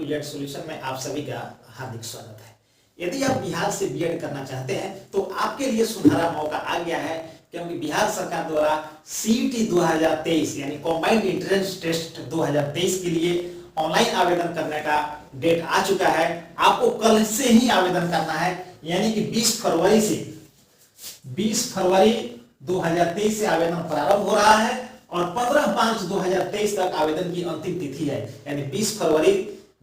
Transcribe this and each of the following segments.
BEd solution में आप सभी का हार्दिक स्वागत है। यदि आप बिहार से बीएड करना चाहते हैं तो आपके लिए सुनहरा मौका आ गया है, क्योंकि बिहार सरकार द्वारा सीईटी 2023 यानी कॉम्बाइंड एंट्रेंस टेस्ट 2023 के लिए ऑनलाइन आवेदन करने का डेट आ चुका है। आपको कल से ही आवेदन करना है, यानी कि 20 फरवरी 2023 से आवेदन प्रारंभ हो रहा है और 15/5/2023 तक आवेदन की अंतिम तिथि है। यानी 20 फरवरी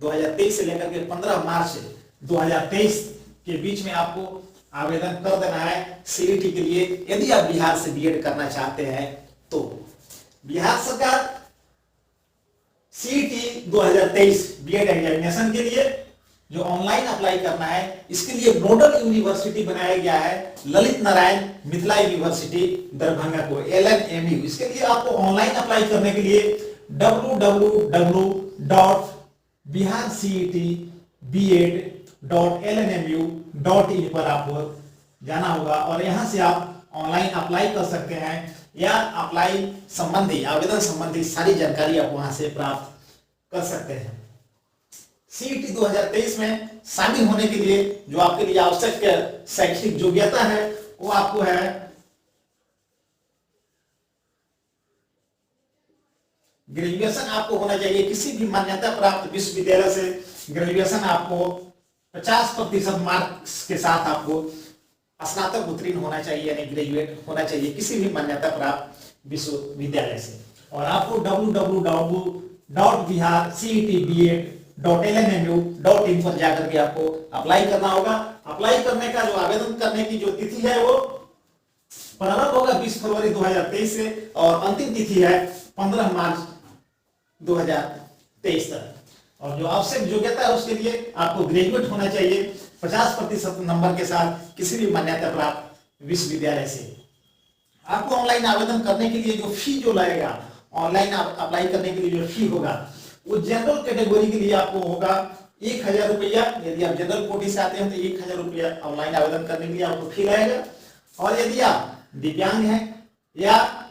2023 से लेकर के 15 मार्च 2023 के बीच में आपको आवेदन कर देना है सीईटी के लिए, यदि आप बिहार से बीएड करना चाहते हैं तो। बिहार सरकार सीईटी 2023 बीएड एग्जामिनेशन के लिए जो ऑनलाइन अप्लाई करना है, इसके लिए नोडल यूनिवर्सिटी बनाया गया है ललित नारायण मिथिला यूनिवर्सिटी दरभंगा को, LNMU। इसके लिए आपको ऑनलाइन अप्लाई करने के लिए www.biharcetbed.lnmu.in पर आपको जाना होगा और यहां से आप ऑनलाइन अप्लाई कर सकते हैं या अप्लाई संबंधी आवेदन संबंधी सारी जानकारी आप वहां से प्राप्त कर सकते हैं। सीईटी 2023 में शामिल होने के लिए जो आपके लिए आवश्यक शैक्षिक योग्यता है वो आपको है ग्रेजुएशन आपको होना चाहिए, किसी भी मान्यता प्राप्त विश्वविद्यालय से ग्रेजुएशन आपको 50% मार्क्स के साथ आपको स्नातक उत्तीर्ण होना चाहिए, यानी ग्रेजुएट होना चाहिए किसी भी मान्यता प्राप्त विश्वविद्यालय से। और आपको www.biharcetbed.lnmu.in पर जाकर के आपको अप्लाई करना होगा। अप्लाई करने का जो आवेदन करने की जो तिथि है वो प्रारंभ होगा 20 फरवरी 2023 से और अंतिम तिथि है 15 मार्च 2023 तक। और जो आवश्यक योग्यता है उसके लिए आपको ग्रेजुएट होना चाहिए 50% नंबर के साथ किसी भी मान्यता प्राप्त विश्वविद्यालय से। आपको ऑनलाइन आवेदन करने के लिए जो फी जो लगेगा, ऑनलाइन अप्लाई करने के लिए जो फी होगा वो जनरल कैटेगरी के लिए आपको होगा 1000 रुपया। यदि आप जनरल कोटि से आते हैं तो 1000 रुपया ऑनलाइन आवेदन करने के लिए आपको फी लगेगा। और यदि आप दिव्यांग हैं या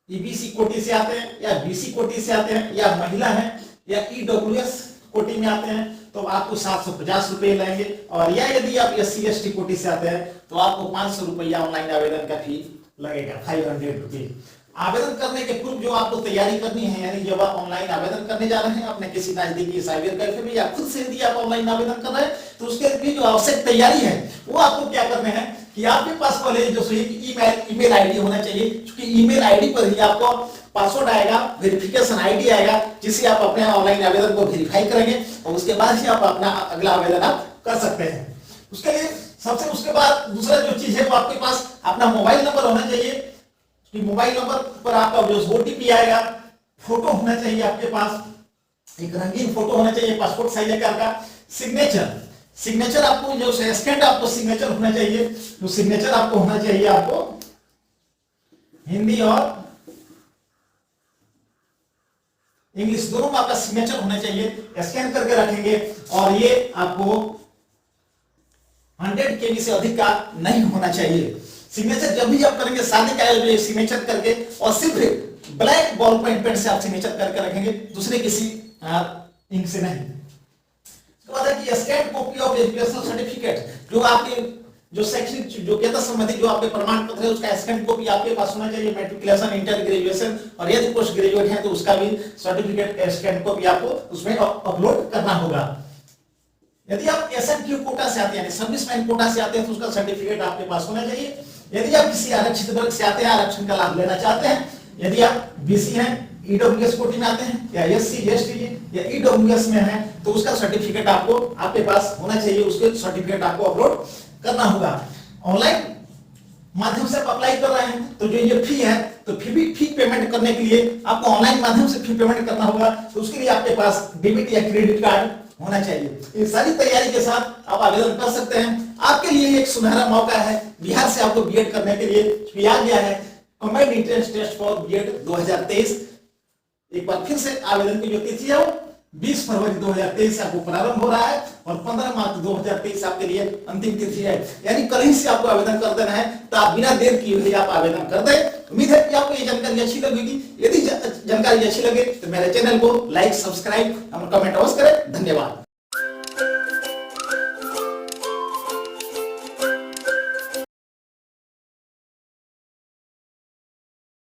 ईबीसी कोटि से आते हैं या बीसी कोटि से आते हैं या महिला हैं या ईडब्ल्यूएस कोटि में आते हैं तो आपको 750 रुपये लगेंगे। और या यदि आप SC/ST कोटि से आते हैं तो आपको 500 रुपया ऑनलाइन आवेदन का फी लगेगा, 500 रुपये। आवेदन करने के पूर्व जो आपको तैयारी करनी है, यानी जब आप ऑनलाइन आवेदन करने जा रहे हैं अपने किसी नजदीकी साइबर कैफे में या खुद से यदि आप ऑनलाइन आवेदन कर रहे हैं तो उसके लिए जो आवश्यक तैयारी है वो आपको क्या करने हैं कि आपके पास पहले जो ईमेल आईडी होना चाहिए, क्योंकि ईमेल आईडी पर ही आपको पासवर्ड आएगा, वेरिफिकेशन आईडी आएगा, जिससे आप अपने ऑनलाइन आवेदन को वेरीफाई करेंगे और उसके बाद ही आप अपना अगला आवेदन आप कर सकते हैं। उसके लिए उसके बाद दूसरा जो चीज है वो आपके पास अपना मोबाइल नंबर होना चाहिए कि मोबाइल नंबर पर आपका जो OTP आएगा, फोटो होना चाहिए आपके पास, एक रंगीन फोटो होना चाहिए पासपोर्ट साइज आकार का। सिग्नेचर आपको जो स्कैन आपको सिग्नेचर होना चाहिए, तो सिग्नेचर आपको होना चाहिए आपको हिंदी और इंग्लिश दोनों में आपका सिग्नेचर होना चाहिए, स्कैन करके रखेंगे। और ये आपको 100 KB से अधिक का नहीं होना चाहिए। सिग्नेचर जब भी आप करेंगे सादे कागज सिग्नेचर करके और सिर्फ ब्लैक बॉल पेन से आप सिग्नेचर करके रखेंगे, दूसरे किसी इंक से नहीं। उसके बाद है कि scan copy of educational certificate, जो आपके जो शैक्षणिक योग्यता संबंधी जो आपके प्रमाण पत्र है उसका स्कैन कॉपी आपके पास होना चाहिए, मैट्रिकुलेशन, इंटर, ग्रेजुएशन और यदि पोस्ट ग्रेजुएट है तो उसका भी सर्टिफिकेट स्कैन कॉपी आपको उसमें अपलोड करना होगा। यदि आप SNQ कोटा से आते हैं, सर्विसमैन कोटा से आते हैं तो उसका सर्टिफिकेट आपके पास होना चाहिए। यदि आप किसी आरक्षित वर्ग से आते हैं, आरक्षण का लाभ लेना चाहते हैं, यदि आप BC हैं, EWS कोटि में आते हैं या SC/ST या EWS में हैं तो उसका सर्टिफिकेट आपको आपके पास होना चाहिए, उसके सर्टिफिकेट आपको अपलोड करना होगा। ऑनलाइन माध्यम से आप अप्लाई कर रहे हैं तो जो ये फी है तो फी पेमेंट करने के लिए आपको ऑनलाइन माध्यम से फी पेमेंट करना होगा, तो उसके लिए आपके पास डेबिट या क्रेडिट कार्ड होना चाहिए। ये सारी तैयारी के साथ आप आवेदन कर सकते हैं। आपके लिए एक सुनहरा मौका है बिहार से आपको बीएड करने के लिए आ गया है combined entrance test for BEd 2023। एक बार फिर से आवेदन की जो तिथि है वो 20 फरवरी 2023 से आपको प्रारंभ हो रहा है और 15 मार्च 2023 आपके लिए अंतिम तिथि है, यानी कल ही से आपको आवेदन कर देना है। तो आप बिना देर किए हुए आप आवेदन कर दें। उम्मीद है कि आपको ये जानकारी अच्छी लगेगी। यदि जानकारी अच्छी लगे तो मेरे चैनल को लाइक, सब्सक्राइब और कमेंट अवश्य करें। धन्यवाद।